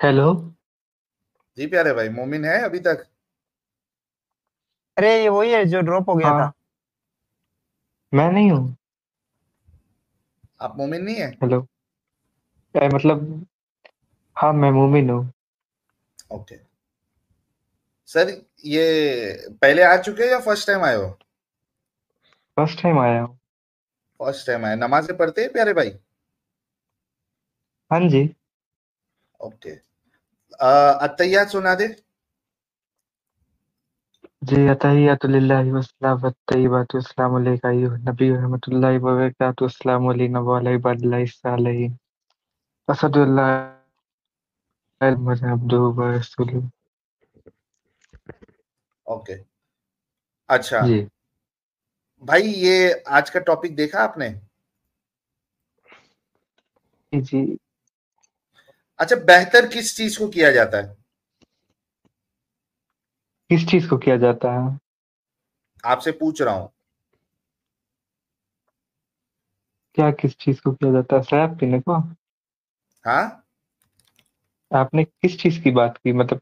Hello. जी प्यारे भाई, मोमिन है अभी तक? अरे ये वही है जो ड्रॉप हो गया था। हाँ, मैं नहीं हूँ। आप मोमिन नहीं है? हेलो। मतलब, हाँ मैं मूमिन हूँ। ओके सर, ये पहले आ चुके हैं या फर्स्ट टाइम आए हो? फर्स्ट टाइम आया हूँ। फर्स्ट टाइम आए। नमाजें पढ़ते हैं प्यारे भाई? हाँ जी। ओके। अत्तहियात सुना दे। जी, अतहियतु लिल्लाहि वस्सलाम वत्तय्यिबातु अस्सलामु अलैका अय्युहन नबी व रहमतुल्लाहि व बरकातुहू अस्सलामु अलैना व अला इबादिल्लाहि सालिहीन। अशहदु अल्ला इलाहा इल्लल्लाह अब्दुहु व रसूलुहु। ओके। अच्छा जी। भाई, ये आज का टॉपिक देखा आपने? जी जी। अच्छा, बेहतर किस चीज को किया जाता है? किस चीज को किया जाता है? आपसे पूछ रहा हूँ। क्या किस चीज को किया जाता है? शराब पीने को? हाँ, आपने किस चीज की बात की, मतलब?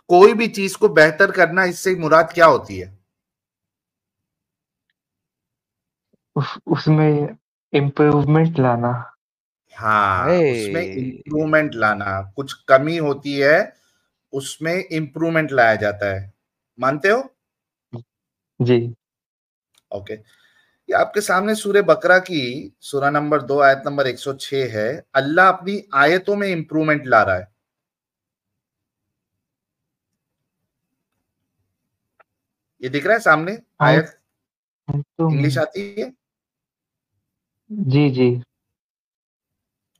कोई भी चीज को बेहतर करना, इससे मुराद क्या होती है? उसमें इम्प्रूवमेंट लाना। हाँ, उसमें अरे इंप्रूवमेंट लाना। कुछ कमी होती है, उसमें इंप्रूवमेंट लाया जाता है। मानते हो? जी। ओके। ये आपके सामने सूर्य बकरा की सूरा नंबर 2 आयत नंबर 106 है। अल्लाह अपनी आयतों में इंप्रूवमेंट ला रहा है। ये दिख रहा है सामने आए आयत? तो इंग्लिश में। आती है? जी जी।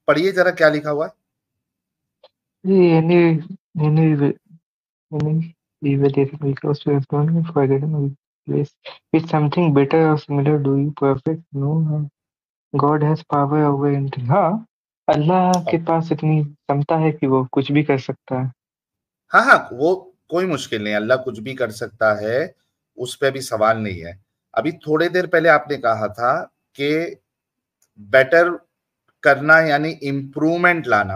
पढ़िए जरा क्या लिखा हुआ है। Any any any evaluation because to respond for getting place it's something better or similar do you perfect no no. God has power over it। हाँ, अल्लाह के पास इतनी क्षमता है कि वो कुछ भी कर सकता है। हाँ हाँ, वो कोई मुश्किल नहीं, अल्लाह कुछ भी कर सकता है। उस पे भी सवाल नहीं है। अभी थोड़ी देर पहले आपने कहा था कि बेटर करना यानी इम्प्रूवमेंट लाना,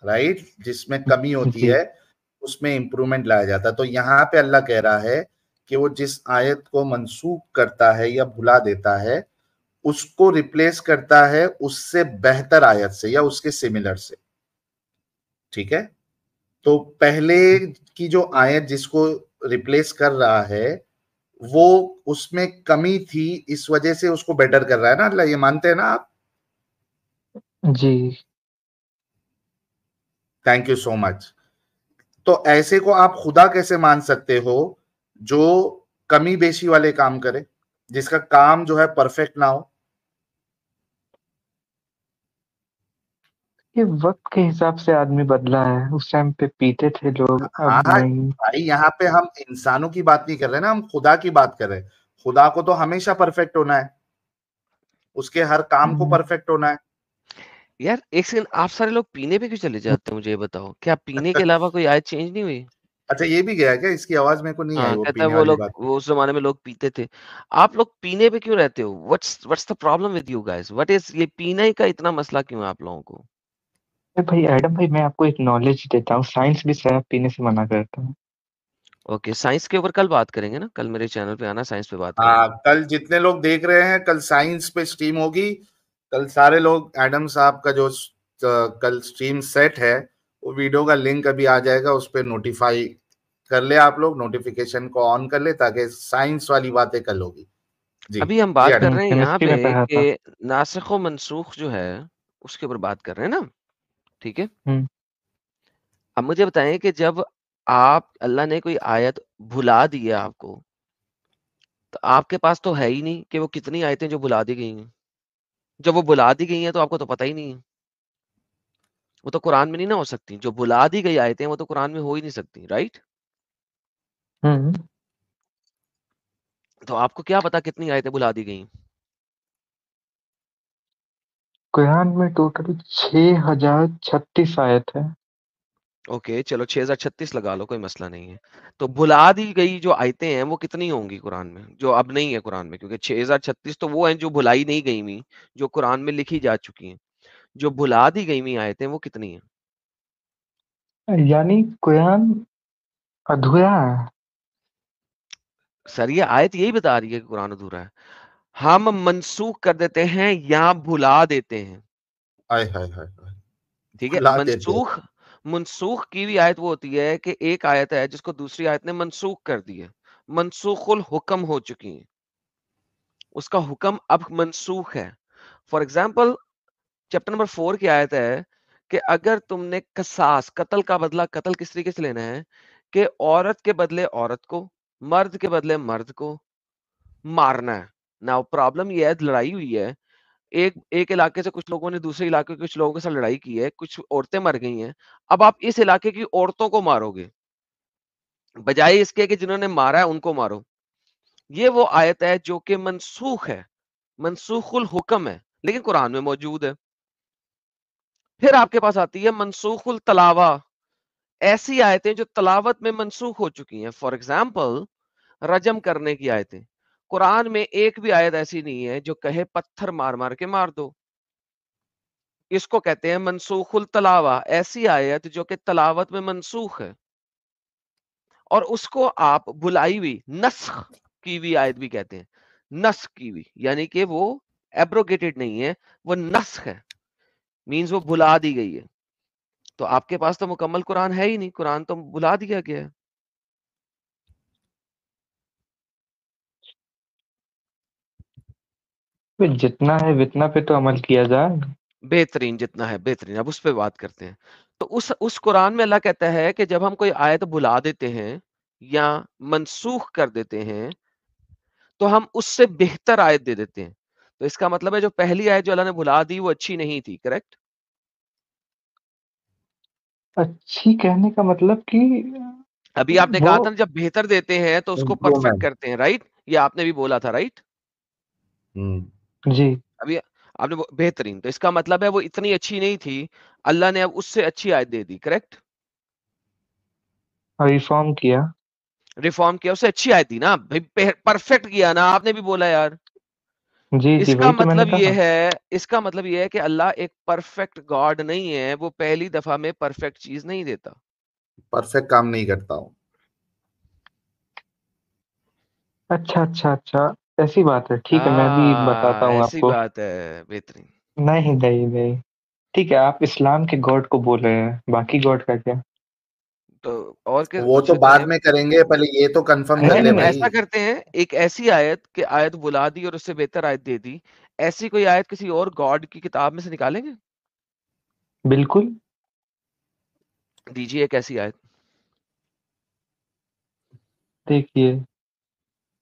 राइट? जिसमें कमी होती जी है उसमें इम्प्रूवमेंट लाया जाता है। तो यहाँ पे अल्लाह कह रहा है कि वो जिस आयत को मनसूख करता है या भुला देता है, उसको रिप्लेस करता है उससे बेहतर आयत से या उसके सिमिलर से। ठीक है? तो पहले की जो आयत जिसको रिप्लेस कर रहा है, वो उसमें कमी थी, इस वजह से उसको बेटर कर रहा है ना अल्लाह। ये मानते हैं ना आप? जी। Thank you so much. तो ऐसे को आप खुदा कैसे मान सकते हो जो कमी बेशी वाले काम करे, जिसका काम जो है परफेक्ट ना हो? ये वक्त के हिसाब से आदमी बदला है। उस टाइम पे पीते थे लोग, हाँ अब हाँ नहीं। भाई, यहाँ पे हम इंसानों की बात नहीं कर रहे ना, हम खुदा की बात कर रहे हैं। खुदा को तो हमेशा परफेक्ट होना है, उसके हर काम को हम्म। परफेक्ट होना है। यार एक सेकंड, आप सारे लोग पीने पे क्यों चले जाते हैं? मुझे ये बताओ, क्या पीने के अलावा कोई आयत चेंज नहीं हुई? अच्छा, ये भी गया क्या? इसकी आवाज मेरे को नहीं आई, हाँ, वो कहता है पीने वो वाली लोग, बात। वो उस जमाने में लोग पीते थे। आप लोग पीने पे क्यों रहते हो? What's the problem with you guys? What is ये पीने का इतना मसला क्यों है आप लोगों को? भाई एडम भाई, मैं आपको एक नॉलेज देता हूँ। साइंस भी शराब पीने से मना करता है। ओके, साइंस के ऊपर कल बात करेंगे ना, कल मेरे चैनल पे आना, साइंस पे बात हाँ, करेंगे। कल जितने लोग देख रहे हैं, कल साइंस पे स्ट्रीम होगी। कल सारे लोग एडम साहब का जो कल स्ट्रीम सेट है, वो वीडियो का लिंक अभी आ जाएगा, उस पर नोटिफाई कर ले आप लोग, नोटिफिकेशन को ऑन कर ले, ताकि साइंस वाली बातें कल होगी। जी। अभी हम जी बात कर एडम। रहे हैं यहाँ केमिस्ट्री पे में पढ़ा था। कि नासिख व मनसूख जो है, उसके ऊपर बात कर रहे हैं ना। ठीक है। हम्म। अब मुझे बताएं कि जब आप अल्लाह ने कोई आयत भुला दी है आपको, तो आपके पास तो है ही नहीं कि वो कितनी आयतें जो भुला दी गई हैं। जब वो भुला दी गई हैं तो आपको तो पता ही नहीं है। वो तो कुरान में नहीं ना हो सकती। जो भुला दी गई आयतें वो तो कुरान में हो ही नहीं सकती, राइट? हम्म। तो आपको क्या पता कितनी आयतें भुला दी गई? कुरान में टोटल 6036 आयत है। ओके, चलो 6036 लगा लो, कोई मसला नहीं है। तो भुला दी गई जो आयतें हैं वो कितनी होंगी कुरान में, जो अब नहीं है कुरान में? क्योंकि 6036 तो वो हैं जो भुलाई नहीं गई हुई, जो कुरान में लिखी जा चुकी हैं। जो भुला दी गई हुई आयतें वो कितनी हैं? यानी कुरान अधूरा है। सर ये आयत यही बता रही है कि कुरान अधूरा है। हम मनसूख कर देते हैं या भुला देते हैं। हाय हाय हाय हाय, ठीक है, भुला देते हैं। मनसूख मनसूख की भी आयत वो होती है कि एक आयत है जिसको दूसरी आयत ने मनसूख कर दी है, मनसूखुल हुक्म हो चुकी है, उसका हुक्म अब मनसूख है। फॉर एग्जाम्पल चैप्टर नंबर 4 की आयत है कि अगर तुमने कसास कत्ल का बदला कत्ल किस तरीके से लेना है कि औरत के बदले औरत को, मर्द के बदले मर्द को मारना है। नाउ प्रॉब्लम ये है, लड़ाई हुई है, एक एक इलाके से कुछ लोगों ने दूसरे इलाके के कुछ लोगों के साथ लड़ाई की है, कुछ औरतें मर गई हैं। अब आप इस इलाके की औरतों को मारोगे बजाय इसके कि जिन्होंने मारा है उनको मारो। ये वो आयत है जो कि मनसूख है, मनसूखुल हुक्म है, लेकिन कुरान में मौजूद है। फिर आपके पास आती है मनसूखुल तलावा, ऐसी आयतें जो तलावत में मनसूख हो चुकी हैं। फॉर एग्जाम्पल रजम करने की आयतें, कुरान में एक भी आयत ऐसी नहीं है जो कहे पत्थर मार मार के मार दो। इसको कहते हैं मनसूखुल तलावा, ऐसी आयत जो कि तलावत में मनसूख है और उसको आप भुलाई हुई नस्ख की हुई आयत भी कहते हैं। नस्ख की हुई यानी कि वो एब्रोगेटेड नहीं है, वो नस्ख है, मींस वो भुला दी गई है। तो आपके पास तो मुकम्मल कुरान है ही नहीं, कुरान तो भुला दिया गया है। फिर जितना है वितना पे तो अमल किया जाए। बेहतरीन, जितना है बेहतरीन। अब उस पे बात करते हैं। तो उस कुरान में अल्लाह कहता है कि जब हम कोई आयत भुला देते हैं या मनसूख कर देते हैं तो हम उससे बेहतर आयत दे देते हैं। तो इसका मतलब है जो पहली आयत जो अल्लाह ने भुला दी वो अच्छी नहीं थी, करेक्ट? अच्छी कहने का मतलब कि अभी आपने वो कहा था ना जब बेहतर देते हैं तो उसको परफेक्ट इम्प्रूवमेंट। करते हैं, राइट? ये आपने भी बोला था, राइट? जी अभी आपने बेहतरीन, तो इसका मतलब है वो इतनी अच्छी नहीं थी, अल्लाह ने अब उससे अच्छी आयत दे दी, करेक्ट? रिफॉर्म किया। रिफॉर्म किया, उससे अच्छी आयत दी ना भाई, परफेक्ट किया ना, आपने भी बोला यार। जी जी इसका वही तो मैंने मतलब ये कहा। है, इसका मतलब ये है कि अल्लाह एक परफेक्ट गॉड नहीं है, वो पहली दफा में परफेक्ट चीज नहीं देता। परफेक्ट काम नहीं करता हूँ। अच्छा अच्छा अच्छा, ऐसी बात है, ठीक है, मैं भी बताता हूँ ऐसी आपको। बात है, बेहतरीन। नहीं नहीं नहीं, ठीक है, आप इस्लाम के गॉड को बोल रहे हैं, बाकी गॉड का क्या? तो और क्या वो कुछ तो कहें? बाद में करेंगे, पहले ये तो कंफर्म कर नहीं ले नहीं चलो नहीं, भाई। ऐसा करते हैं, एक ऐसी आयत कि आयत बुला दी और उससे बेहतर आयत दे दी, ऐसी कोई आयत किसी और गॉड की किताब में से निकालेंगे? बिल्कुल। दीजिए एक ऐसी आयत। देखिए,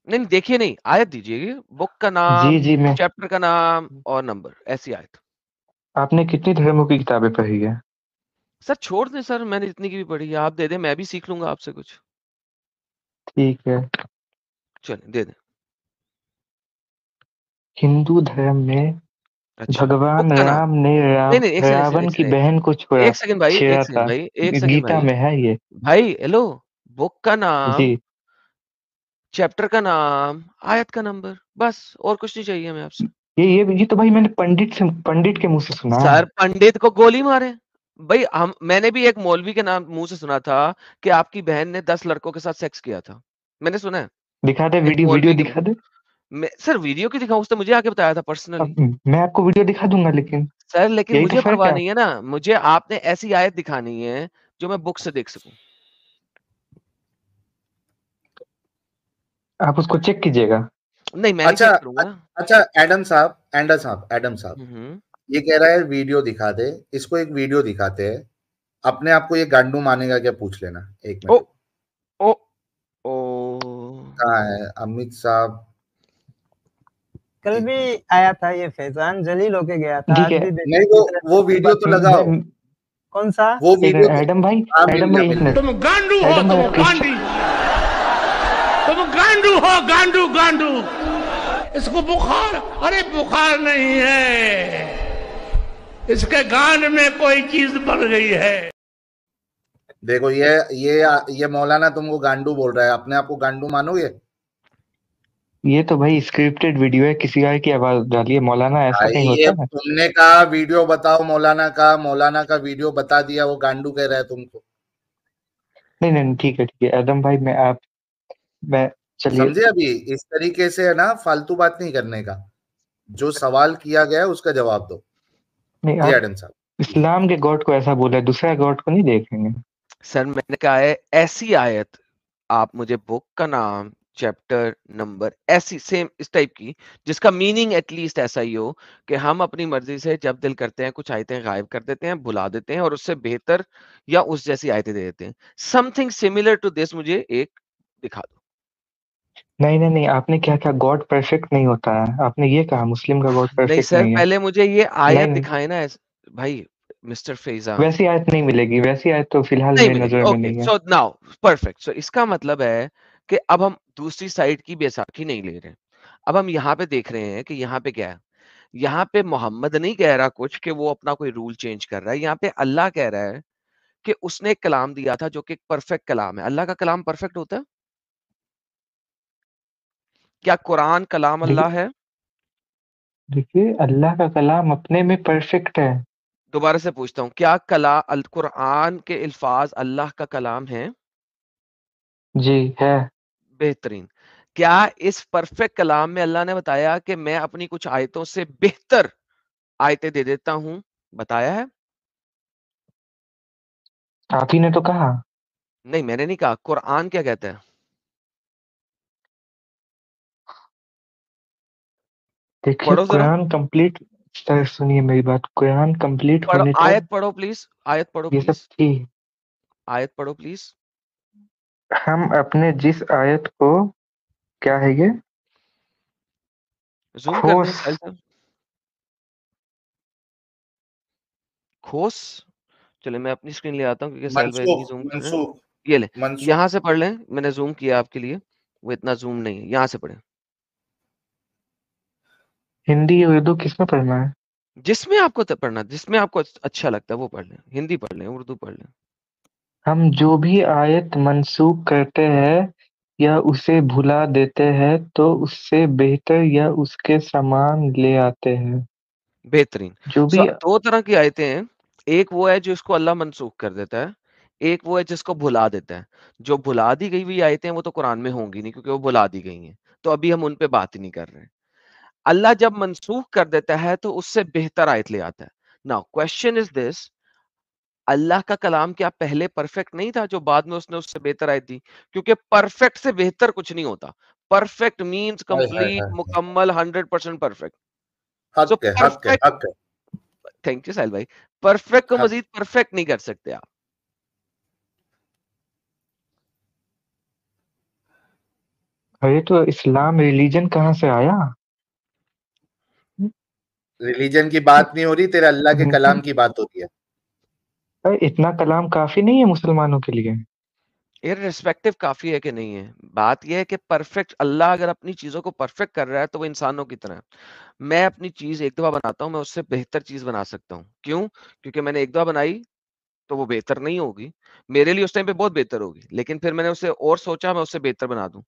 नहीं नहीं, देखिए नहीं, आयत दीजिए, बुक का जी नाम, जी मैं, चैप्टर का नाम और नंबर, ऐसी आयत। आपने कितनी धर्मों की किताबें पढ़ी है? सर छोड़ दें सर, मैंने जितनी की भी पढ़ी है, आप दे दें, मैं भी सीख लूंगा आपसे कुछ। ठीक है। चलिए दे दें। हिंदू धर्म में अच्छा, बुक भगवान का नाम। राम ने नहीं नहीं, एक सेकंड, रावण एक की सेकंड, बहन को छुड़ा एक सेकंड भाई, एक छेड़ा सेकंड था। भाई, एक सेकंड गीता भाई। में है ये। भाई हेलो, बुक का नाम, जी, चैप्टर का नाम, आयत का नंबर, बस और कुछ नहीं चाहिए हमें आपसे। ये तो भाई मैंने पंडित के मुंह से सुना है। सर पंडित को गोली मारे भाई, हम मैंने भी एक मौलवी के नाम मुंह से सुना था कि आपकी बहन ने 10 लड़कों के साथ सेक्स किया था, मैंने सुना है दिखा दे, एक वीडियो वीडियो मौलवी के मुंह। दिखा दे। सर वीडियो क्यों दिखाऊं, उसने मुझे आके बताया था पर्सनली। अब मैं आपको वीडियो दिखा दूंगा, लेकिन सर लेकिन यही तो मुझे फर्क परवाह है। नहीं है ना, मुझे आपने ऐसी आयत दिखानी है जो मैं बुक से देख सकूं। आप उसको चेक कीजिएगा। नहीं मैं नहीं अच्छा चेक करूंगा। अच्छा, एडम साहब हम्म। ये कह रहा है वीडियो दिखा दे। इसको एक वीडियो दिखाते हैं। अपने आप को ये गांडू मानेगा क्या, पूछ लेना। एक ओ मिनट। ओ ओ कहाँ है अमित साहब? कल एक भी मिनट। आया था ये फैजान जलील होके गया था, ठीक आज है। भी नहीं, बेचारे की तरह वो ये वीडियो बात। तो मैं लगाओ। कौन सा? वो एक वीडियो तो, हाँ, मिल एडम गया भाई एक मिल गया। मिनट। तुम गांडू हो, एडम भाई, तुम आप गांडी, तुम गांडू हो, गांडू गांडू। इसको बुखार, अरे बुखार नहीं है, इसके गांड में कोई चीज बढ़ गई है। देखो ये मौलाना तुमको गांडू बोल रहा है, अपने आप को गांडू मानोगे? ये तो भाई स्क्रिप्टेड वीडियो है, किसी और की आवाज डालिए, मौलाना ऐसा भाई कहीं ये होता है? तुमने कहा वीडियो बताओ, मौलाना का वीडियो बता दिया, वो गांडू कह रहा है तुमको। नहीं नहीं ठीक है आदम भाई, मैं चलिए। समझे? अभी इस तरीके से है ना, फालतू बात नहीं करने का, जो सवाल किया गया है उसका जवाब दो। नहीं, जी आप एडम साहब। इस्लाम के गॉड को ऐसा बोला है, दूसरा गॉड को नहीं देखेंगे। सर मैंने कहा है ऐसी आयत, आप मुझे बुक का नाम, चैप्टर नंबर, ऐसी सेम इस टाइप की जिसका मीनिंग एटलीस्ट ऐसा ही हो कि हम अपनी मर्जी से जब दिल करते हैं कुछ आयतें गायब कर देते हैं, भुला देते हैं और उससे बेहतर या उस जैसी आयतें दे देते हैं। समथिंग सिमिलर टू दिस मुझे एक दिखा दो। नहीं, आपने क्या कहा? गॉड परफेक्ट नहीं होता है, आपने ये कहा मुस्लिम का गॉड नहीं परफेक्ट सर, नहीं है। पहले मुझे ये नहीं आयत नहीं, दिखाए ना भाई मिस्टर फैजान। वैसी आयत नहीं मिलेगी, वैसी आयत तो फिलहाल नहीं मेरी मिलेगी। नजर में ओके नहीं है। So now perfect. सो इसका मतलब है कि अब हम दूसरी साइड की बैसाखी नहीं ले रहे। अब हम यहाँ पे देख रहे हैं कि यहाँ पे क्या है। यहाँ पे मोहम्मद नहीं कह रहा कुछ कि वो अपना कोई रूल चेंज कर रहा है। यहाँ पे अल्लाह कह रहा है कि उसने एक कलाम दिया था जो कि एक परफेक्ट कलाम है। अल्लाह का कलाम परफेक्ट होता है? क्या कुरान कलाम अल्लाह देखिए है? देखिए, अल्लाह का कलाम अपने में परफेक्ट है। दोबारा से पूछता हूँ, क्या कुरान के अल्फाज अल्लाह का कलाम है? जी है। बेहतरीन। क्या इस परफेक्ट कलाम में अल्लाह ने बताया कि मैं अपनी कुछ आयतों से बेहतर आयतें दे देता हूं? बताया है? आप ही ने तो कहा। नहीं मैंने नहीं कहा। कुरान क्या कहता है? देखिए पढ़ो जरा। कुरान कंप्लीट, सर सुनिए मेरी बात, कुरान कंप्लीट पढ़ो, होने आयत तक पढ़ो प्लीज, आयत पढ़ो ये सब प्लीज, थी। आयत पढ़ो प्लीज। हम अपने जिस आयत को, क्या है ये, जूम कर दें खोस, साहिल साहब। खोस। चले मैं अपनी स्क्रीन ले आता हूँ क्योंकि साहिल भाई इतनी मनसूख, जूम कर रहे हैं। मनसूख, ये ले, मनसूख। यहां से पढ़ लें। मैंने जूम किया आपके लिए, वो इतना जूम नहीं है। यहां से पढ़ें। हिंदी उर्दू किसमें पढ़ना है? जिसमें आपको पढ़ना, जिसमें आपको अच्छा लगता है वो पढ़ लें। हिंदी पढ़ लें, उर्दू पढ़ लें। हम जो भी आयत मंसूख करते हैं या उसे भुला देते हैं तो उससे बेहतर या उसके समान ले आते हैं। बेहतरीन। जो सो भी, दो तरह की आयतें हैं। एक वो है जिसको अल्लाह मनसूख कर देता है, एक वो है जिसको भुला देता है। जो भुला दी गई हुई आयतें हैं वो तो कुरान में होंगी नहीं क्योंकि वो भुला दी गई हैं, तो अभी हम उन पे बात ही नहीं कर रहे हैं। अल्लाह जब मनसूख कर देता है तो उससे बेहतर आयत ले आता है। नाउ क्वेश्चन इज दिस, अल्लाह का कलाम क्या पहले परफेक्ट नहीं था जो बाद में उसने उससे बेहतर आयत दी? क्योंकि परफेक्ट से बेहतर कुछ नहीं होता। परफेक्ट मींस हाय हाय कंप्लीट, हाय, मुकम्मल, 100% परफेक्ट। सो हक है, हक है, परफेक्ट, हक है। थैंक यू साहिल भाई। परफेक्ट को हक। मजीद परफेक्ट नहीं कर सकते आप। अरे तो इस्लाम रिलीजन कहाँ से आया? रिलीजन की बात नहीं हो रही, तेरे अल्लाह के कलाम की बात होती है। अरे इतना कलाम काफी नहीं है मुसलमानों के लिए? इररिस्पेक्टिव काफी है कि नहीं है, बात यह है कि परफेक्ट अल्लाह अगर अपनी चीजों को परफेक्ट कर रहा है तो वो इंसानों की तरह है। मैं अपनी चीज एक दफा बनाता हूँ, मैं उससे बेहतर चीज बना सकता हूँ। क्यों? क्योंकि मैंने एक दफा बनाई तो वो बेहतर नहीं होगी। मेरे लिए उस टाइम पे बहुत बेहतर होगी, लेकिन फिर मैंने उसे और सोचा मैं उससे बेहतर बना दूं।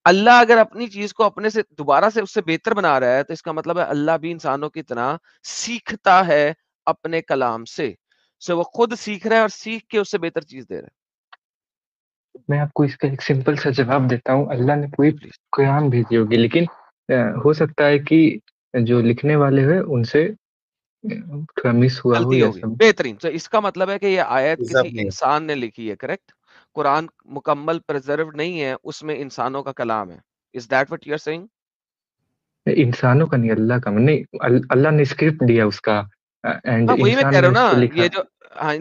अल्लाह अगर अपनी चीज को अपने से दोबारा से उससे बेहतर बना रहा है तो इसका मतलब है अल्लाह भी इंसानों की तरह सीखता है अपने कलाम से। सो वो खुद सीख रहा है और सीख के उससे बेहतर चीज दे रहा है। मैं आपको इसका एक सिंपल सा जवाब देता हूँ। अल्लाह ने पूरी जी प्लीज। कुरान भेजी होगी, लेकिन हो सकता है कि जो लिखने वाले हैं उनसे थोड़ा मिस हुआ हो गलती या होगी। सब। बेहतरीन। तो इसका मतलब है कि ये आयत किसी सब नहीं। इंसान ने लिखी है, करेक्ट? कुरान मुकम्मल प्रिजर्व नहीं है, उसमें इंसानों का कलाम है। Is that what you are saying? इंसानों का नहीं, अल्लाह का नहीं। अल्लाह ने स्क्रिप्ट दिया उसका, एंड हाँ वही मैं इंसान कह ने रहा हूँ उसको ना, ये लिखा। जो हाँ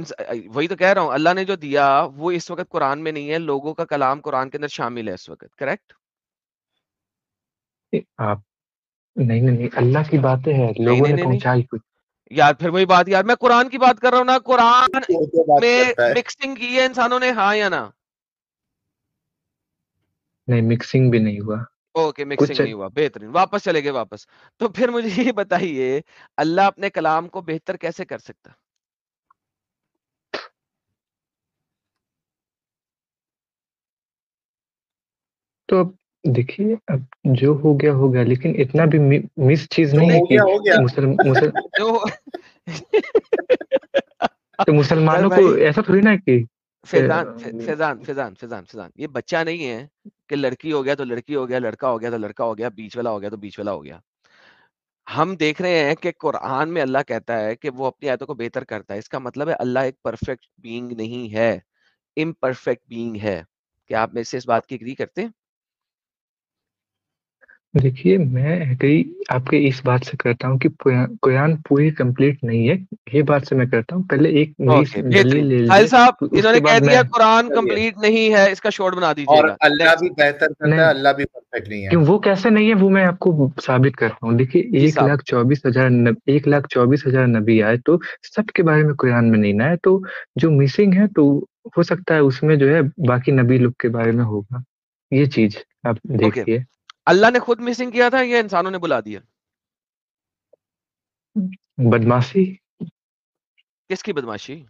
वही तो कह रहा हूँ, अल्लाह ने जो दिया वो इस वक्त कुरान में नहीं है। लोगों का कलाम कुरान के अंदर शामिल है इस वक्त, करेक्ट? आप, नहीं, अल्लाह की बातें हैं, नहीं लोगों नहीं ने नहीं नहीं पहुंचाई कुछ। यार, फिर वही बात यार, मैं कुरान की बात कर रहा हूँ ना। कुरान वो क्या बात में करता है? मिक्सिंग की है इंसानों ने, हाँ या ना? नहीं, मिक्सिंग भी नहीं हुआ ओके, मिक्सिंग कुछ। नहीं हुआ। बेहतरीन, वापस चले गए वापस। तो फिर मुझे ये बताइए, अल्लाह अपने कलाम को बेहतर कैसे कर सकता? तो अब देखिए, अब जो हो गया, लेकिन इतना भी मिस चीज जो नहीं है हो कि गया हो गया। जो तो सर मुसलमानों को भाई, ऐसा थोड़ी ना है कि फैजान ये बच्चा नहीं है कि लड़की हो गया तो लड़की हो गया, लड़का हो गया तो लड़का हो गया, बीच वाला हो गया तो बीच वाला हो गया। हम देख रहे हैं कि कुरान में अल्लाह कहता है कि वो अपनी आयतों को बेहतर करता है। इसका मतलब है अल्लाह एक परफेक्ट बीइंग नहीं है, इम्परफेक्ट बीइंग है। क्या आप मेरे से इस बात की एग्री करते हैं? देखिए, मैं एग्री आपके इस बात से करता हूँ कि कुरान पूरी कंप्लीट नहीं है, ये बात से मैं करता हूँ। पहले एक मेरी ओके, दलील बेहतरीन। ले साहिल लीजिए, साहब, तो इन्होंने उसके कह बाद दिया मैं कुरान चलिए, कंप्लीट नहीं है, इसका शॉर्ट बना और दीजिएगा। अल्लाह नेक्स्ट। भी बेहतर करता है, नहीं, अल्लाह भी परफेक्ट नहीं है। क्यों वो कैसे नहीं है वो मैं आपको साबित करता हूँ। देखिए, जी साहब। 1,24,000 नबी आए, तो सबके बारे में कुरान में नहीं ना है, तो जो मिसिंग है तो हो सकता है उसमें जो है बाकी नबी लोग के बारे में होगा। ये चीज आप ओके, देखिए। अल्लाह ने खुद मिसिंग किया था या इंसानों ने बुला दिया? बदमाशी। किसकी बदमाशी?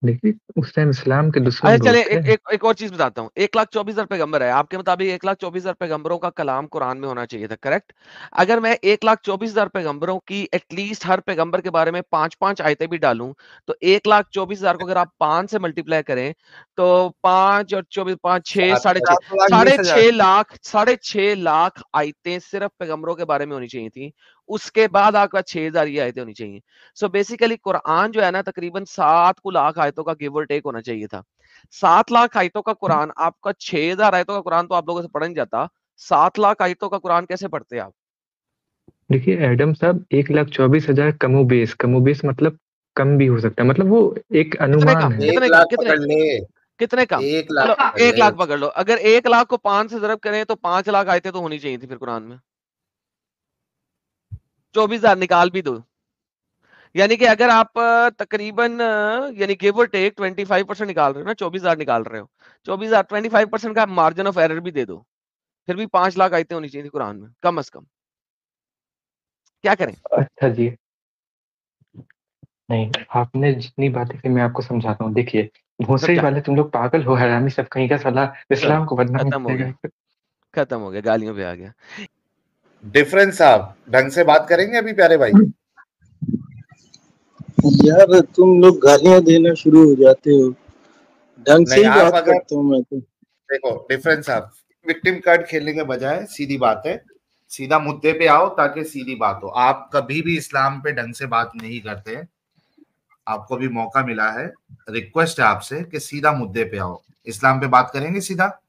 देखिए, उस टाइम इस्लाम के अच्छा दुश्मन बहुत चले, थे। एक और चीज बताता हूँ। 1,24,000 पैगंबर है, आपके मुताबिक 1,24,000 पैगंबरों का कलाम कुरान में होना चाहिए था, करेक्ट? अगर मैं 1,24,000 पैगंबरों की एटलीस्ट हर पैगंबर के बारे में 5-5 आयतें भी डालूं, तो 1,24,000 को अगर आप 5 से मल्टीप्लाई करें तो 5 और 24, 5, 6, 6.5, 7,20,000। 6.5 लाख आयतें सिर्फ पैगंबरों के बारे में होनी चाहिए थी। उसके बाद आपका 6,000 ये आयतें होनी चाहिए। सो बेसिकली कुरान जो है ना, तकरीबन 7 लाख आयतों का गिव और टेक होना चाहिए था। 7 लाख आयतों का कुरान, आपका 6,000 आयतों का कुरान तो आप लोगों से पढ़ा नहीं जाता। 7 लाख आयतों का कुरान कैसे पढ़ते आप? देखिए एडम साहब, 1,24,000 कमोबेश मतलब कम भी हो सकता है, मतलब वो एक कितने अनुमान कम, है। 1 लाख कितने पकड़ ले, कितने कम? 1 लाख चलो पकड़ 1 ले। लाख पकड़ लो। अगर 1 लाख को 5 से ज़रब करें तो 5 लाख आयतें तो होनी चाहिए थी फिर कुरान में। 24,000 निकाल भी दो, यानी कि अगर आप तकरीबन यानी गिव और टेक 25% निकाल रहे हो ना, 24,000 निकाल रहे हो, 24,000 25% का मार्जिन ऑफ एरर भी दे दो, फिर भी 5 लाख आयतें होनी चाहिए थी कुरान में कम अज कम। क्या करें? अच्छा जी, नहीं, आपने जितनी बातें की मैं आपको समझाता हूँ। देखिए, भोसड़ी समझा? वाले तुम लोग पागल हो, हरामी सब कहीं का, साला चलो, इस्लाम को बदनाम खत्म हो करेगा। गया, खत्म हो गया, गालियों पे आ गया। डिफरेंस साहब ढंग से बात करेंगे अभी प्यारे भाई? यार तुम लोग गालियां देना शुरू हो जाते हो, ढंग से नहीं, ही आप बात अगर करता हूँ मैं तो। देखो डिफरेंस साहब, विक्टिम कार्ड खेलने के बजाय सीधी बात है, सीधा मुद्दे पे आओ ताकि सीधी बात हो। आप कभी भी इस्लाम पे ढंग से बात नहीं करते, आपको भी मौका मिला है, रिक्वेस्ट है आपसे कि सीधा मुद्दे पे आओ। इस्लाम पे बात करेंगे सीधा?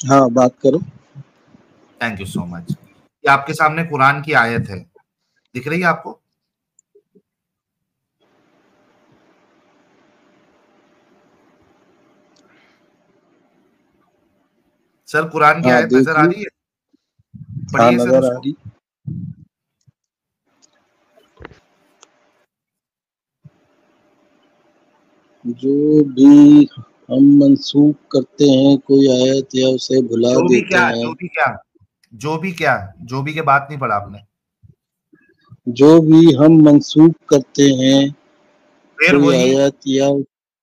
हाँ बात करो। Thank you so much. ये आपके सामने कुरान की आयत है, दिख रही है आपको? सर कुरान की हाँ आयत देख नजर आ ली। रही है? हाँ पढ़िए सर नजर आ उसको। रही। जो भी हम मंसूख करते हैं कोई आयत या उसे भुला जो भी देते क्या, हैं, जो भी क्या, जो भी क्या, जो भी के बात नहीं पढ़ा आपने। जो भी हम मंसूख करते हैं फिर कोई वही आयत या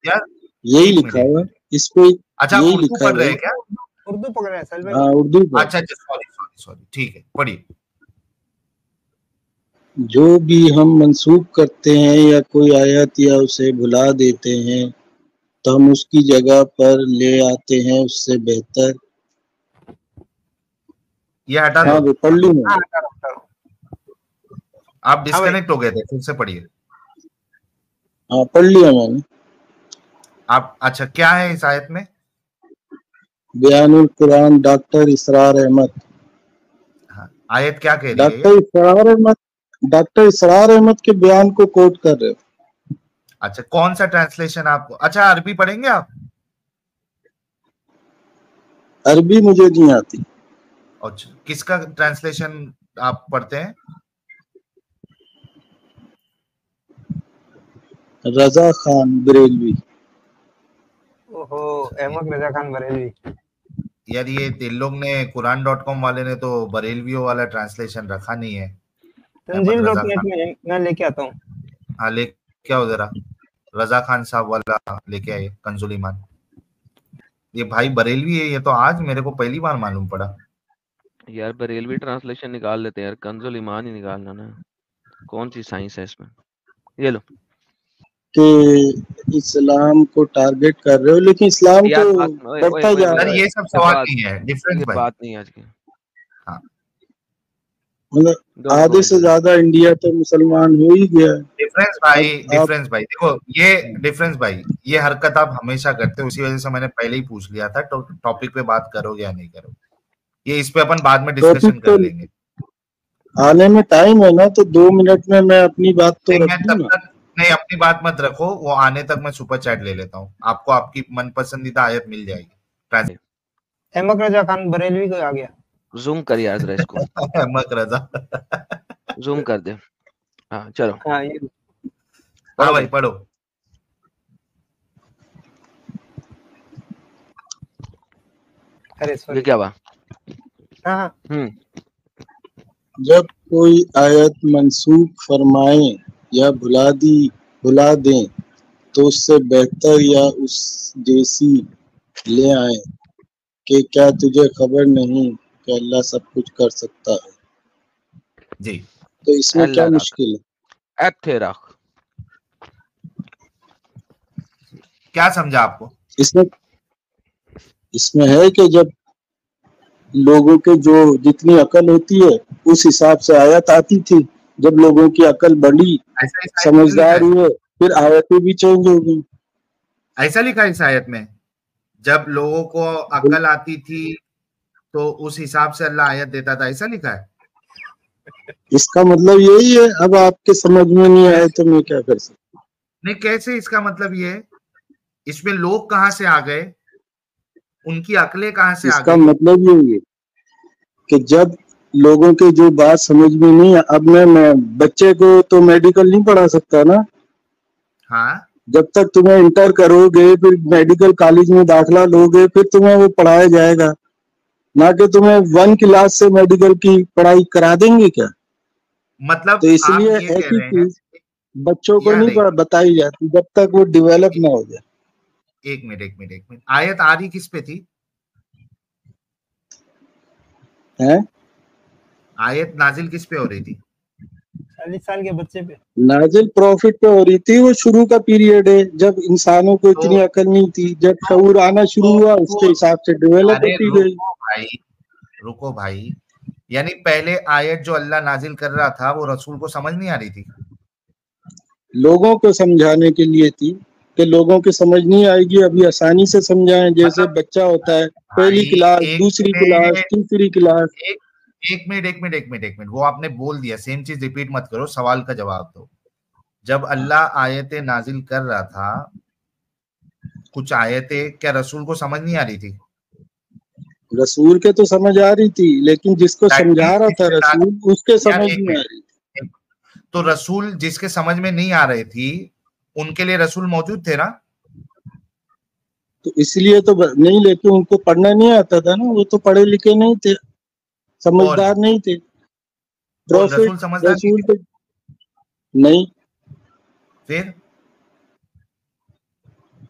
यार, यही एक लिखा मिनट, हुआ, इस पे अच्छा यही उर्दू लिखा है पढ़ रहे भाई। हैं क्या? उर्दू पकड़ रहे हैं साहिल भाई। हाँ उर्दू पे। अच्छा अच्छा, सॉरी सॉरी सॉरी, ठीक है पढ़िए। जो भी हम मंसूख करते हैं या कोई आयत या उसे भुला देते हैं तो हम उसकी जगह पर ले आते हैं उससे बेहतर। ये हटा दो। हाँ वो पढ़ ली मैंने। आप हाँ भाई। डिस्कनेक्ट हो गए थे, फिर से पढ़िए। हाँ पढ़ लिया मैंने। आप अच्छा, क्या है इस आयत में? बयानुल कुरान, डॉक्टर इसरार अहमद। हाँ, आयत क्या कह रही है ये? डॉक्टर इसरार अहमद के बयान को कोट कर रहे हो। अच्छा, कौन सा ट्रांसलेशन आपको, अच्छा अरबी पढ़ेंगे आप? अरबी मुझे नहीं आती। अच्छा, किसका ट्रांसलेशन आप पढ़ते हैं? रजा खान बरेलवी। ओहो, अहमद रजा खान बरेलवी। यार ये इन लोग ने कुरान.com वाले ने तो बरेलवियों वाला ट्रांसलेशन रखा नहीं है। अहमद रजा तंजील.नेट खान, में मैं लेके आता हूँ। हाँ ले क्या हो जरा, रजा खान साहब वाला लेके आए, कंजुल ईमान। ये भाई बरेलवी है, ये तो आज मेरे को पहली बार मालूम पड़ा। यार बरेलवी ट्रांसलेशन निकाल लेते हैं यार, कंजुल ईमान ही निकालना ना, कौन सी साइंस है इसमें। ये लो, कि इस्लाम को टारगेट कर रहे हो, लेकिन इस्लाम यार तो बढ़ता जा रहा सर है। ये सब सवाल नहीं है, डिफरेंस ये भाई। बात नहीं है आज की। मतलब Don't go आधे से into ज्यादा इंडिया तो मुसलमान हो ही गया है। डिफरेंस भाई, अब डिफरेंस भाई देखो, ये डिफरेंस भाई, ये हरकत आप हमेशा करते हो, उसी वजह से मैंने पहले ही पूछ लिया था टॉपिक पे बात करोगे या नहीं करोगे। ये इस पे अपन बाद में डिस्कशन टॉपिक तो कर लेंगे। आने में टाइम है ना, तो 2 मिनट में मैं अपनी बात तो नहीं, रख मैं दूं तब ना। तक नहीं, अपनी बात मत रखो, वो आने तक मैं सुपर चैट ले लेता हूँ, आपको आपकी मन पसंदीदा आयत मिल जाएगी। अहमद रजा खान बरेलवी को आ गया। जूम कर यार जरा इसको, अहमद रजा। जूम कर दे। हाँ चलो, हाँ ये हाँ भाई पढ़ो। अरे ये सॉरी। क्या हुआ? हाँ हाँ जब कोई आयत मनसूख फरमाए या भुला दें तो उससे बेहतर या उस जैसी ले आए कि क्या तुझे खबर नहीं कि अल्लाह सब कुछ कर सकता है। जी, तो इसमें क्या मुश्किल है? क्या समझा आपको? इसमें है कि जब लोगों के जो जितनी अकल होती है उस हिसाब से आयत आती थी, जब लोगों की अकल बढ़ी, समझदार हुए, फिर आयतें भी चेंज हो गई। ऐसा लिखा है इस आयत में, जब लोगों को अकल आती थी तो उस हिसाब से अल्लाह आयत देता था, ऐसा लिखा है। इसका मतलब यही है। अब आपके समझ में नहीं आए तो मैं क्या कर सकता हूँ? नहीं, कैसे? इसका मतलब ये है, इसमें लोग कहां से आ गए, उनकी अकलें कहां से आ गई? इसका मतलब यही है कि जब लोगों के जो बात समझ में नहीं, अब मैं बच्चे को तो मेडिकल नहीं पढ़ा सकता ना। हाँ, जब तक तुम्हें इंटर करोगे, फिर मेडिकल कॉलेज में दाखिला लोगे, फिर तुम्हें वो पढ़ाया जाएगा, ना कि तुम्हें 1 क्लास से मेडिकल की पढ़ाई करा देंगे क्या? मतलब तो इसलिए आप ये कह ऐसी रहे हैं, चीज बच्चों को यार नहीं बताई जाती जब तक वो डेवलप ना हो जाए। एक मिनट, आयत आ रही किस पे थी? हैं? आयत नाजिल किस पे हो रही थी? 40 साल के बच्चे पे। नाजिल प्रॉफिट पे हो रही थी। वो शुरू का पीरियड है जब इंसानों को इतनी अकल नहीं थी, जब शऊर आना शुरू हुआ उसके हिसाब से डेवलप होती गई। रुको भाई, यानी पहले आयत जो अल्लाह नाजिल कर रहा था वो रसूल को समझ नहीं आ रही थी? लोगों को समझाने के लिए थी कि लोगों की समझ नहीं आएगी, अभी आसानी से समझाएं। जैसे बच्चा होता है, पहली क्लास, दूसरी क्लास, तीसरी क्लास। एक मिनट, वो आपने बोल दिया, सेम चीज रिपीट मत करो, सवाल का जवाब दो। जब अल्लाह आयतें नाजिल कर रहा था, कुछ आयतें क्या रसूल को समझ नहीं आ रही थी? रसूल के तो समझ आ रही थी, लेकिन जिसको समझा रहा था रसूल, उसके समझ नहीं आ रही। तो रसूल जिसके समझ में नहीं आ रही थी, उनके लिए रसूल मौजूद थे ना? तो इसलिए तो नहीं, लेकिन उनको पढ़ना नहीं आता था ना, वो तो पढ़े लिखे नहीं थे, समझदार नहीं थे। रसूल समझदार नहीं, फिर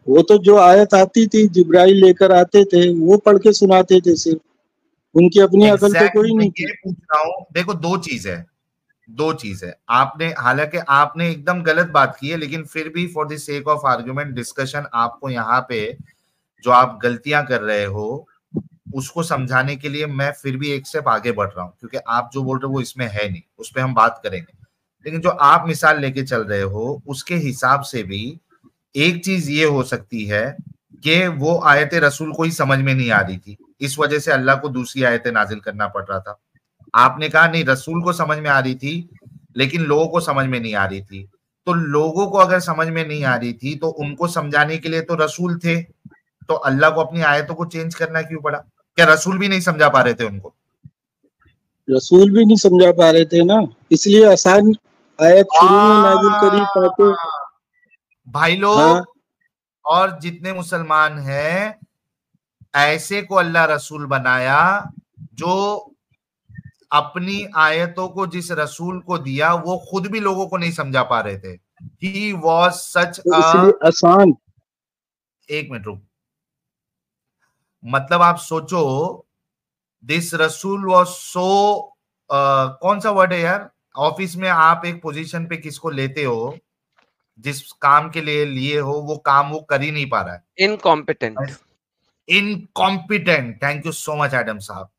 वो तो जो आयत आती थी, जिब्राइल लेकर आते थे, वो पढ़ के सुनाते थे सिर्फ। उनकी अपनी अकल तो कोई नहीं थी। पूछ रहा हूं, देखो दो चीज है। आपने, हालांकि आपने एकदम गलत बात की है, लेकिन फिर भी for the sake of argument discussion, आपको यहाँ पे जो आप गलतियां कर रहे हो उसको समझाने के लिए मैं फिर भी एक स्टेप आगे बढ़ रहा हूँ, क्योंकि आप जो बोल रहे हो वो इसमें है नहीं, उस पर हम बात करेंगे। लेकिन जो आप मिसाल लेके चल रहे हो उसके हिसाब से भी एक चीज ये हो सकती है कि वो आयतें रसूल को ही समझ में नहीं आ रही थी, इस वजह से अल्लाह को दूसरी आयतें नाजिल करना पड़ रहा था। आपने कहा नहीं, रसूल को समझ में आ रही थी लेकिन लोगों को समझ में नहीं आ रही थी। तो लोगों को अगर समझ में नहीं आ रही थी तो उनको समझाने के लिए तो रसूल थे, तो अल्लाह को अपनी आयतों को चेंज करना क्यों पड़ा? क्या रसूल भी नहीं समझा पा रहे थे उनको? रसूल भी नहीं समझा पा रहे थे ना, इसलिए आसान आयत शुरू में नाजिल करी ताकि भाई लोग और जितने मुसलमान हैं, ऐसे को अल्लाह रसूल बनाया जो अपनी आयतों को जिस रसूल को दिया वो खुद भी लोगों को नहीं समझा पा रहे थे। He was such इसलिए आसान। एक मिनट रुक, मतलब आप सोचो, दिस रसूल वॉज सो, कौन सा वर्ड है यार, ऑफिस में आप एक पोजीशन पे किसको लेते हो जिस काम के लिए लिए हो वो काम वो कर ही नहीं पा रहा है। Incompetent. Incompetent, thank you so much Adam साहब।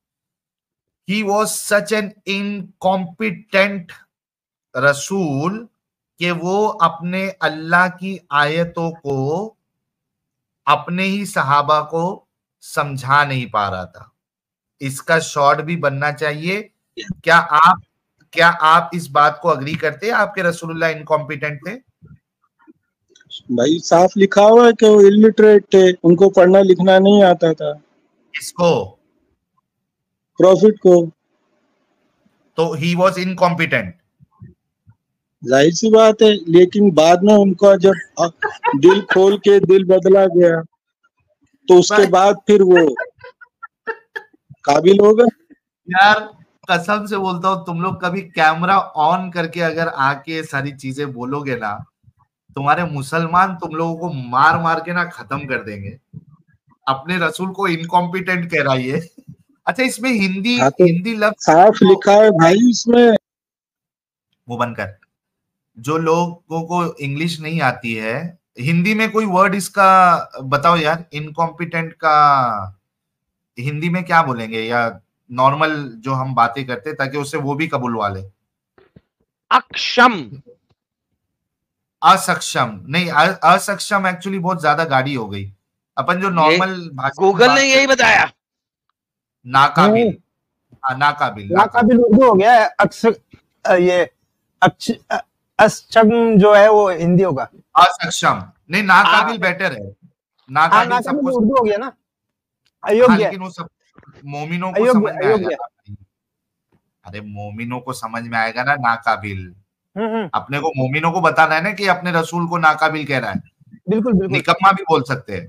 He was such an incompetent Rasool कि वो अपने अल्लाह की आयतों को अपने ही सहाबा को समझा नहीं पा रहा था। इसका शॉर्ट भी बनना चाहिए। क्या आप इस बात को अग्री करते हैं आपके रसूलुल्लाह इनकॉम्पिटेंट थे? भाई साफ लिखा हुआ है कि वो इलिटरेट थे, उनको पढ़ना लिखना नहीं आता था। किसको? प्रॉफिट को। तो ही वॉज इनकॉम्पिटेंट। जाहिर सी बात है, लेकिन बाद में उनका जब दिल खोल के दिल बदला गया तो उसके बाद फिर वो काबिल हो गए। यार कसम से बोलता हूँ, तुम लोग कभी कैमरा ऑन करके अगर आके सारी चीजें बोलोगे ना, तुम्हारे मुसलमान तुम लोगों को मार मार के ना खत्म कर देंगे। अपने रसूल को इनकॉम्पिटेंट कह रहा है। अच्छा, इसमें हिंदी लफ्ज साफ लिखा है भाई इसमें। वो बनकर जो लोगों को इंग्लिश नहीं आती है, हिंदी में कोई वर्ड इसका बताओ यार। इनकॉम्पिटेंट का हिंदी में क्या बोलेंगे, या नॉर्मल जो हम बातें करते ताकि उसे वो भी कबूलवा ले। अक्षम। असक्षम नहीं, असक्षम एक्चुअली बहुत ज्यादा गाड़ी हो गई। अपन जो नॉर्मल गूगल ने यही बताया। नाकाबिल। नाकाबिल नाकाबिल उर्दू हो गया है। ये अक्षम जो है वो हिंदी होगा। असक्षम नहीं, नाकाबिल बेटर है। नाकाबिल सबको उर्दू हो गया ना, अयोग्य। लेकिन वो सब मोमिनों को समझ में आएगा। अरे मोमिनों को समझ में आएगा ना नाकाबिल। अपने को मोमिनों को बताना है ना कि अपने रसूल को नाकाबिल कह रहा है। बिल्कुल बिल्कुल। निकम्मा भी बोल सकते हैं।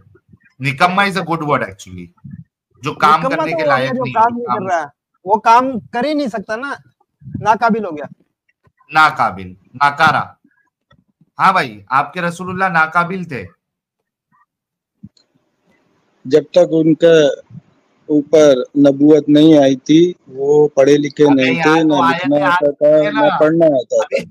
निकम्मा is a good word actually, जो काम करने के लायक नहीं, काम नहीं कर रहा है, वो काम कर ही नहीं सकता ना, नाकाबिल हो गया। नाकाबिल, नाकारा। हाँ भाई, आपके रसूलुल्लाह नाकाबिल थे जब तक उनका ऊपर नबूवत नहीं आई थी। वो पढ़े लिखे नहीं थे, ना लिखना आता था ना पढ़ना आता था।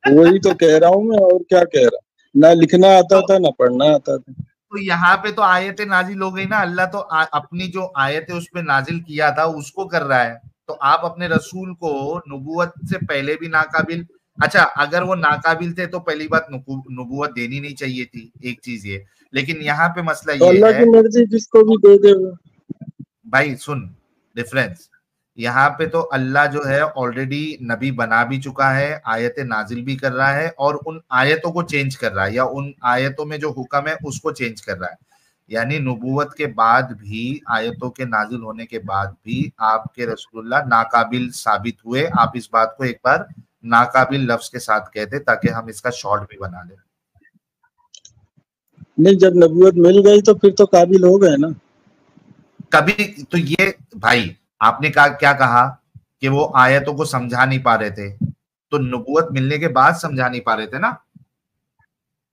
वही तो कह रहा हूँ मैं, और क्या कह रहा। ना लिखना आता था ना पढ़ना आता था। तो यहाँ पे तो आयतें नाजिल हो गई ना। अल्लाह तो अपनी जो आयतें उसमें नाजिल किया था उसको कर रहा है। तो आप अपने रसूल को नबूवत से पहले भी नाकाबिल। अच्छा, अगर वो नाकाबिल थे तो पहली बात नबूवत देनी नहीं चाहिए थी, एक चीज ये। लेकिन यहाँ पे मसला तो ये अल्लाह की मर्जी, जिसको भी दे दे। भाई सुन डिफरेंस। यहाँ पे तो अल्लाह जो है ऑलरेडी नबी बना भी चुका है, आयतें नाजिल भी कर रहा है, और उन आयतों को चेंज कर रहा है, या उन आयतों में जो हुक्म है उसको चेंज कर रहा है। यानी नबूवत के बाद भी, आयतों के नाजिल होने के बाद भी आपके रसूलुल्लाह नाकाबिल साबित हुए। आप इस बात को एक बार नाकाबिल लफ्ज के साथ कहते ताकि हम इसका शॉर्ट भी बना लें। नहीं, जब नबूवत मिल गई तो फिर तो काबिल हो गए ना। कभी तो ये भाई आपने क्या कहा कि वो आयतों को समझा नहीं पा रहे थे, तो नबूवत मिलने के बाद समझा नहीं पा रहे थे ना।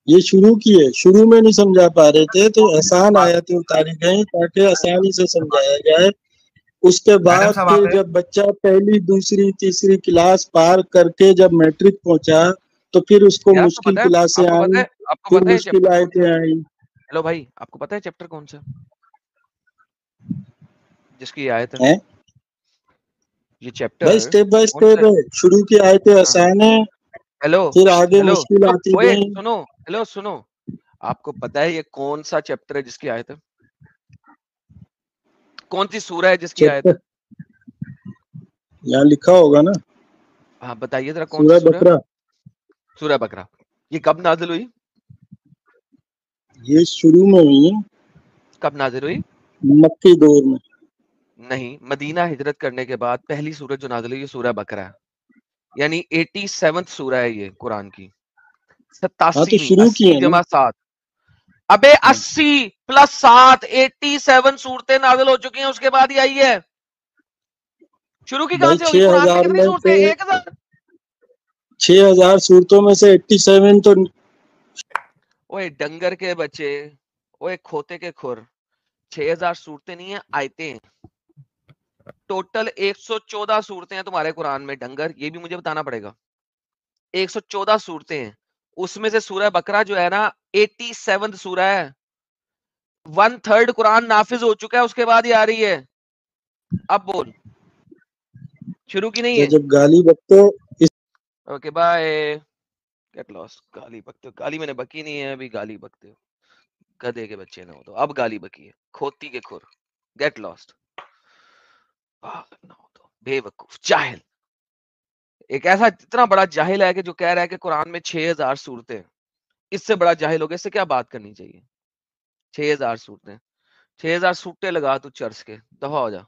ये शुरू में नहीं समझा पा रहे थे, तो आसान आयतें उतारी गई ताकि आसानी से समझाया जाए। उसके बाद फिर जब बच्चा पहली दूसरी तीसरी क्लास पार करके जब मैट्रिक पहुंचा तो फिर उसको मुश्किल क्लासें आई, फिर मुश्किल आयतें आई। हेलो भाई, आपको पता है चैप्टर कौन सा जिसकी आयत है? ये चैप्टर भाई स्टेप बाय स्टेप है। शुरू की आयतें आसान है, हेलो, फिर आगे मुश्किल आती गई। सुनो, आपको पता है ये कौन सा चैप्टर है जिसकी आयत है? कौन सी सूरह है जिसकी आयत है? यहाँ लिखा होगा ना। हाँ बताइए जरा, कौन सी सूरह? सूरह बकरा। ये कब नाजिल हुई? ये शुरू में हुई है। कब नाजिल हुई? मक्की दौर में। नहीं, मदीना हिजरत करने के बाद पहली सूरत जो नाजिल हुई सूरह बकरा है। यानी 87th सूरह है ये कुरान की। 87 जमा 7। अबे 80 प्लस 7 87 सूरतें नाजिल हो चुकी हैं, उसके बाद ही आई है। शुरू की कहां से होगी? कुरान की कितनी सूरतें? 1000। 6000 सूरतों में से 87 तो। ओए डंगर के बच्चे, ओए खोते के खुर, 6000 सूरतें नहीं है, आयतें हैं। टोटल 114 सूरतें हैं तुम्हारे कुरान में डंगर, ये भी मुझे बताना पड़ेगा। 114 सूरतें हैं, उसमें से सूरह बकरा जो है ना 87 सूरह है, 1/3 कुरान नाफिज हो चुका है, उसके बाद ही आ रही है। अब बोल, शुरू की नहीं है? जब गाली बकते हो ओके बाय, गेट लॉस्ट। गाली बकते हो, गाली मैंने बकी नहीं है, अभी गाली बकते हो, गधे के बच्चे ना हो तो। अब गाली बकी है, खोती के खुर, गेट लॉस्ट, ना हो तो बेवकूफ जाहिल। एक ऐसा इतना बड़ा जाहिल है कि जो कह रहा है कि कुरान में 6000 सूरतें, इससे बड़ा जाहिल हो गया, इससे क्या बात करनी चाहिए? 6000 सूरतें, 6000 सूरतें लगा तू चर्च के, दफा हो जा।